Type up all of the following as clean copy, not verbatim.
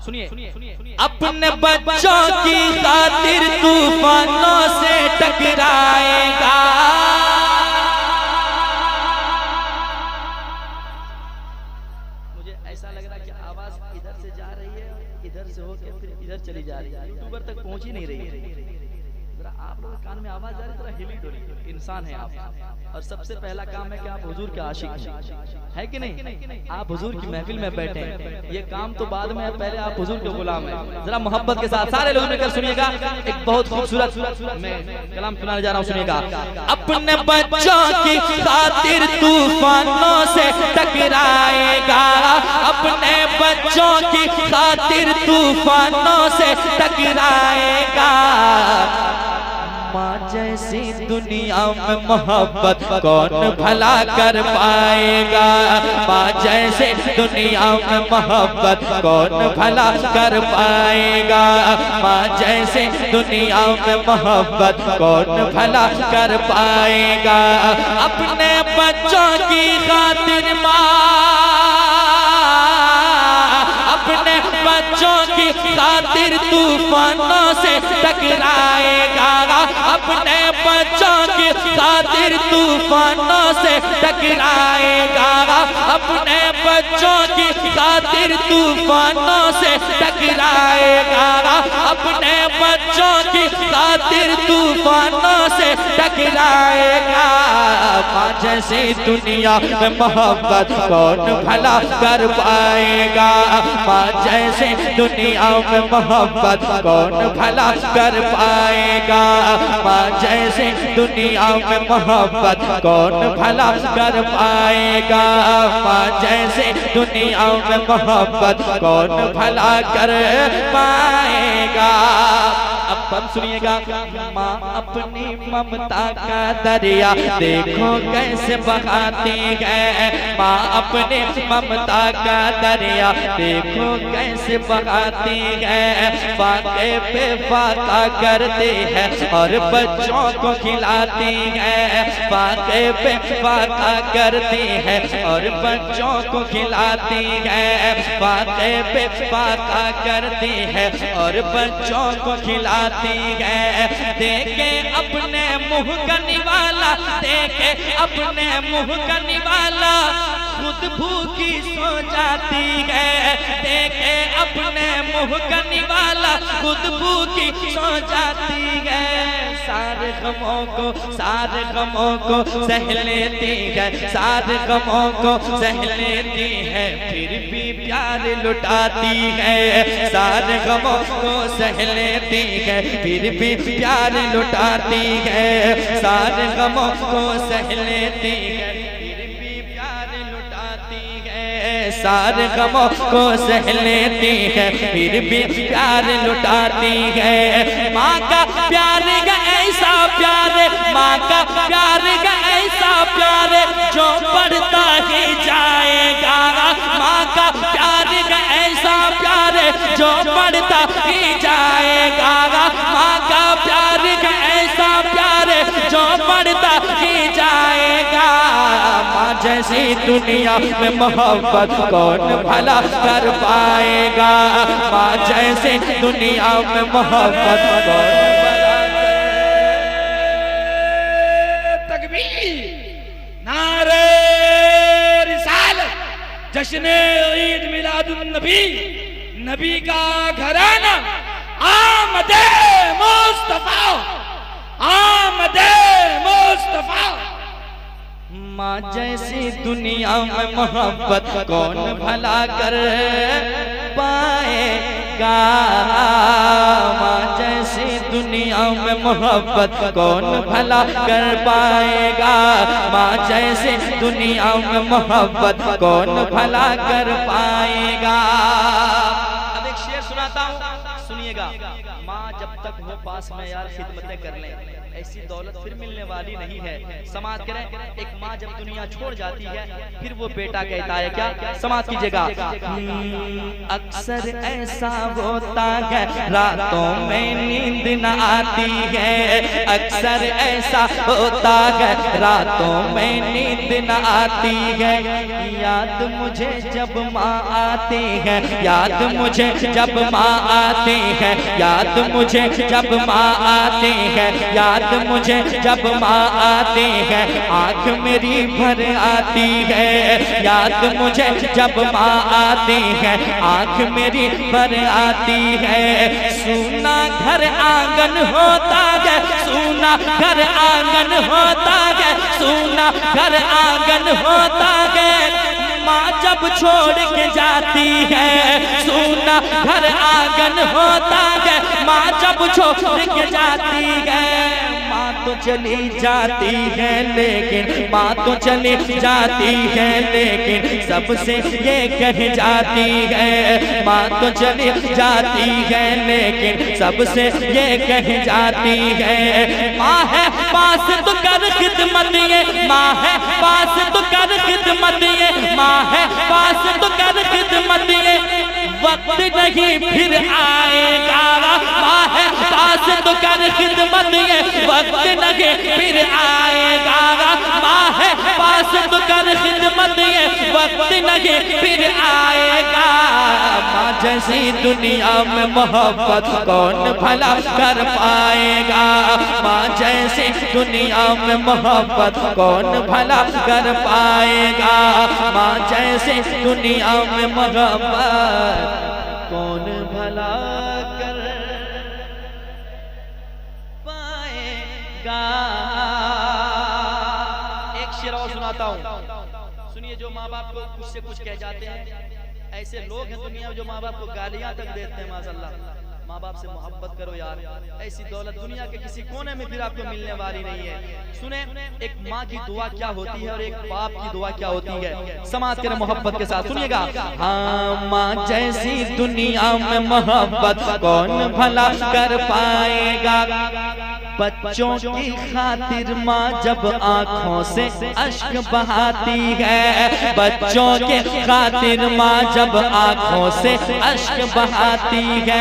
अपने बच्चों की खातिर तूफानों से टकराएगा। मुझे ऐसा लग रहा है कि आवाज इधर से जा रही है, इधर से होकर फिर इधर चली जा रही है, यूट्यूबर तक पहुंच ही नहीं रही है। जरा आप लोगों के कान में आवाज आ रही है, जरा हिली डोली। इंसान है आप, और सबसे पहला काम है कि आप हुजूर के आशिक है कि नहीं? आप हुजूर की महफिल में बैठे हैं, ये काम तो बाद में है, पहले आप हुजूर के गुलाम हैं। जरा मोहब्बत के साथ सारे लोग मिलकर सुनिएगा, एक बहुत खूबसूरत मैं कलाम सुनाने जा रहा हूँ, सुनिएगा। अपने बच्चों की खातिर तूफानों से टकराएगा, अपने बच्चों की खातिर तूफानों से टकराएगा। माँ जैसी दुनिया में मोहब्बत कौन भला कर पाएगा, माँ जैसे दुनिया में मोहब्बत कौन भला कर पाएगा, माँ जैसे दुनिया में मोहब्बत कौन भला कर पाएगा। अपने बच्चों की खातिर अपने बच्चों की खातिर तूफानों से टकराएगा, अपने बच्चों की खातिर तूफानों से टकराएगा, अपने बच्चों की खातिर तूफानों से टकराएगा, अपने बच्चों की खातिर तूफानों से टकराएगा। माँ जैसी दुनिया में मोहब्बत कौन भला कर पाएगा, माँ जैसे दुनिया में मोहब्बत कौन भला कर पाएगा, माँ जैसे दुनिया में मोहब्बत कौन भला कर पाएगा, माँ जैसे दुनिया में मोहब्बत कौन भला कर पाएगा। अब हम सुनिएगा। माँ अपनी ममता का दरिया देखो कैसे बहाती है, माँ अपनी ममता का दरिया देखो कैसे बहाती है, फाके पे फाका करती है और बच्चों को खिलाती है, फाके पे फाका करती है और बच्चों को खिलाती है, फाके पे फाका करती है और बच्चों को खिलाती है। देखे अपने मुँह का निवाला, देखे अपने मुँह का निवाला खुद भूखी सो जाती है, देखे अपने मुँह का निवाला खुद भूखी सो जाती है। सारे गमों को सह लेती है, सारे गमों को सह लेती है, फिर भी प्यार लुटाती है, सारे गमों को सह लेती है, फिर भी प्यार लुटाती है, सारे गमों को सह लेती है, फिर भी प्यार लुटाती है, सारे गमों को सह लेती है, फिर भी प्यार लुटाती है। माँ का प्यार का ऐसा प्यार, माँ का प्यार का ऐसा प्यार जो बढ़ता ही जाएगा, माँ का प्यार का ऐसा प्यार जो बढ़ता ही जाएगा, माँ का प्यार का ऐसा प्यार जो बढ़ता ही जाएगा। माँ जैसी दुनिया में मोहब्बत कौन भला कर पाएगा, माँ जैसे दुनिया में मोहब्बत कौन भला तकबीर, नारे रिसालत, जश्न ईद मिलादुन नबी, नबी का घराना, आमदे मुस्तफा, आमदे मुस्तफा। माँ जैसी दुनिया में मोहब्बत कौन भला कर पाएगा, माँ जैसी दुनिया में मोहब्बत कौन भला कर पाएगा, माँ जैसे दुनिया में मोहब्बत कौन भला कर पाएगा। अब एक शेर सुनाता हूँ, सुनिएगा। माँ जब तक हो पास में यार खिदमतें कर लें, ऐसी दौलत फिर मिलने वाली नहीं है। समाज करें, एक माँ जब दुनिया छोड़ जाती है फिर वो बेटा कहता है क्या, समाज कीजिएगा। अक्सर ऐसा होता है रातों में नींद न आती है, अक्सर ऐसा होता है रातों में नींद न आती है, याद मुझे जब माँ आती है, याद मुझे जब माँ आती है, याद मुझे जब माँ आती है, याद मुझे जब माँ आती है, आँख मेरी भर आती है। याद मुझे जब माँ आती है, आँख मेरी भर आती है। सूना घर आंगन होता है, सूना घर आंगन होता है, सूना घर आंगन होता है। माँ जब छोड़ के जाती है, सूना घर आंगन होता है। माँ जब छोड़ के जाती है, माँ तो चली जाती है लेकिन, माँ तो चली जाती है लेकिन सबसे ये कह जाती है। माँ तो चली जाती है लेकिन सबसे ये कह जाती है। माँ है पास तो कर खिदमत ये, माँ है पास तो कर खिदमत ये, माँ है पास तो कर खिदमत ये। वक्त नहीं फिर आएगा, माँ है पास तो कर खिदमत ये। वक्त नहीं फिर आएगा, माँ है पास तो कर खिदमत ये। वक्त नहीं फिर आएगा। माँ जैसी दुनिया में मोहब्बत कौन भला कर पाएगा। माँ जैसी दुनिया में मोहब्बत कौन भला कर पाएगा। माँ जैसी दुनिया में मोहब्बत कौन भला कर पाएगा। एक शेर और सुनाता हूँ, सुनिए। जो माँ बाप को कुछ से कुछ कह जाते हैं, ऐसे लोग हैं दुनिया में जो माँ बाप को गालियां तक देते हैं। माशाअल्लाह, माँ बाप से मोहब्बत करो यार। ऐसी दौलत दुनिया के किसी कोने में फिर आपको मिलने वाली नहीं है। सुने, एक माँ की दुआ क्या होती है और एक बाप की दुआ क्या होती है, समाज करें मोहब्बत के साथ, सुनिएगा। हाँ, माँ जैसी दुनिया में मोहब्बत कौन भला कर पाएगा। बच्चों की खातिर माँ जब आँखों से अश्क बहाती है, बच्चों के खातिर माँ जब आँखों से अश्क बहाती है।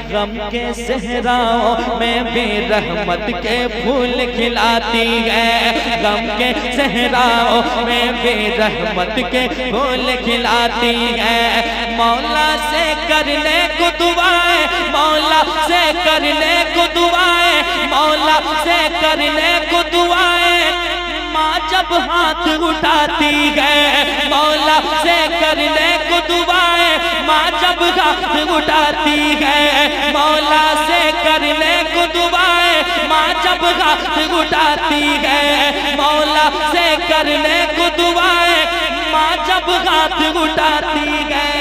गम के सहराओं में भी रहमत के फूल खिलाती है, गम के सहराओं में भी रहमत के फूल खिलाती है। मौला से करने को दुआएं, मौला से करने को दुआएं, मौला से करने को दुआएं। माँ जब हाथ उठाती है, मौला से करने को दुआएं। माँ जब हाथ उठाती है, मौला से करने को दुआएं। माँ जब हाथ उठाती है, मौला से करने को दुआएं। माँ जब हाथ उठाती है,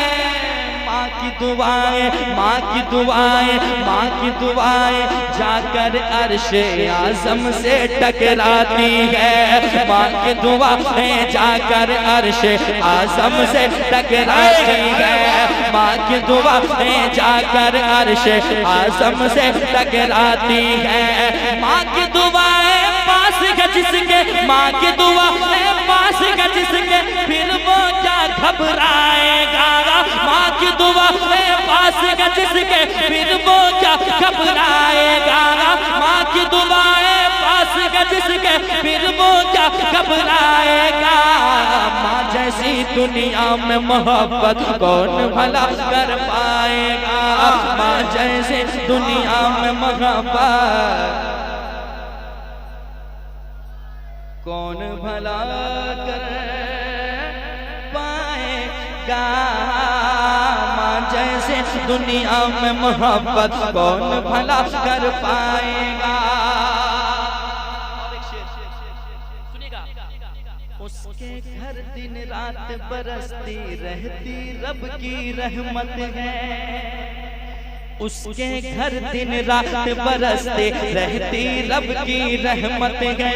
माँ की दुआएं, माँ की दुआएं, माँ की दुआएं जाकर अर्शे आज़म से टकराती है। माँ की दुआएं जाकर अर्शे आज़म से टकराती है। माँ की दुआएं जाकर अर्शे आज़म से टकराती है। माँ की दुआएं पास है जिसके, माँ की दुआएं पास है जिसके, फिर वो क्या घबराएगा। माँ की दुआएं पास है जिसके, फिर वो क्या घबराएगा। माँ की दुआएं पास है जिसके, फिर वो क्या घबराएगा। माँ जैसी दुनिया में मोहब्बत कौन भला कर पाएगा। माँ जैसी दुनिया में मोहब्बत कौन भला कर पाएगा। माँ जैसे दुनिया में मोहब्बत कौन भला कर पाएगा। उसके घर दिन रात बरसती रहती रब की रहमत है। उसके घर दिन रात बरसते रहती रब की रहमत है।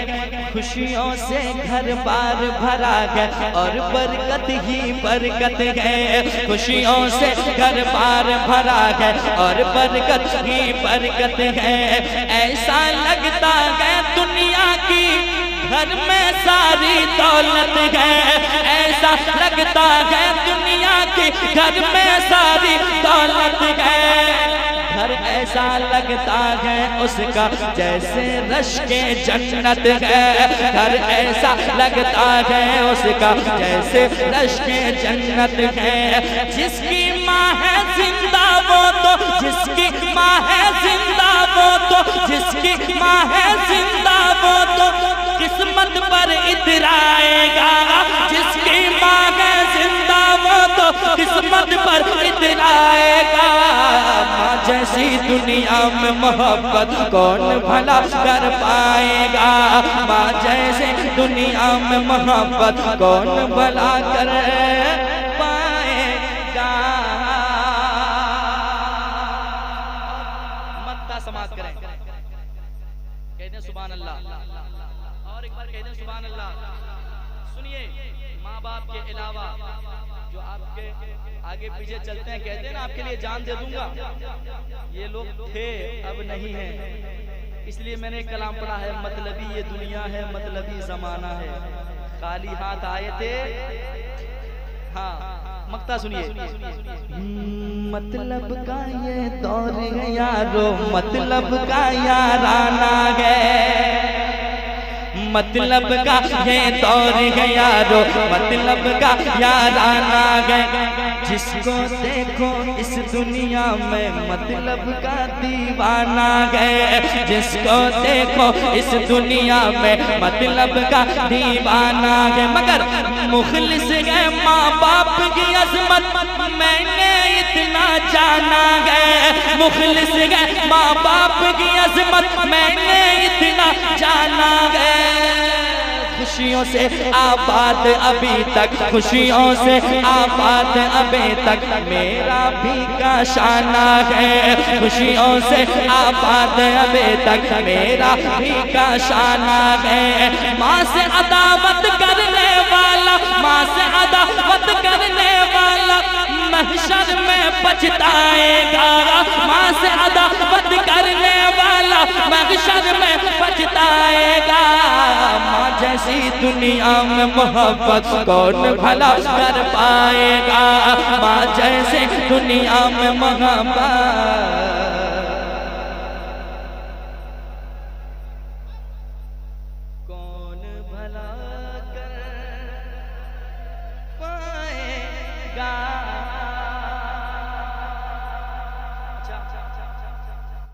खुशियों से घर बार भरा है और बरकत ही बरकत है। खुशियों से घर बार भरा है और बरकत ही बरकत है। ऐसा लगता है दुनिया की घर में सारी दौलत है। ऐसा लगता है दुनिया की घर में सारी दौलत है। घर ऐसा लगता है उसका जैसे रश्के जन्नत है। घर ऐसा लगता है उसका जैसे रश्के जन्नत है। जिसकी माँ है जिंदा वो तो, जिसकी माँ है जिंदा वो तो, जिसकी माँ है जिंदा वो तो किस्मत पर इतराएगा। जिसकी माँ है जिंदा वो तो किस्मत पर इतराएगा। माँ जैसी दुनिया में मोहब्बत कौन भला कर पाएगा। माँ जैसी दुनिया में मोहब्बत कौन भला कर पाएगा। मत्ता समाज करें, कहते हैं सुभान अल्लाह। और एक बार कहते हैं सुभान अल्लाह। सुनिए, माँ बाप के अलावा जो आपके आगे पीछे चलते हैं, कहते हैं ना आपके लिए जान दे दूंगा, ये लोग थे अब नहीं है। इसलिए मैंने कलाम पढ़ा है, मतलबी ये दुनिया है, मतलबी जमाना है, खाली हाथ आए थे। हाँ, मक्ता सुनिए। मतलब का ये दौर है यारो, मतलब का याराना है। मतलब का ये दौर है यारो, मतलब का याराना है। जिसको देखो इस दुनिया में मतलब का दीवाना है। जिसको देखो इस दुनिया में मतलब का दीवाना है। मगर मुखलिस है माँ बाप की अजमत मैंने इतना जाना है। मुखलिस है माँ बाप की अजमत मैंने इतना जाना है। खुशियों से आबाद अभी तक, खुशियों से आबाद अभी तक मेरा भी का शाना है। खुशियों से आबाद अभी तक मेरा भी का शाना है। माँ से अदावत करने वाला, माँ से अदावत करने वाला महशर में पछताएगा। माँ से अदावत करने वाला महशर में पछताएगा। माँ जैसी दुनिया में मोहब्बत कौन भला कर पाएगा। माँ जैसे दुनिया में मोहब्बत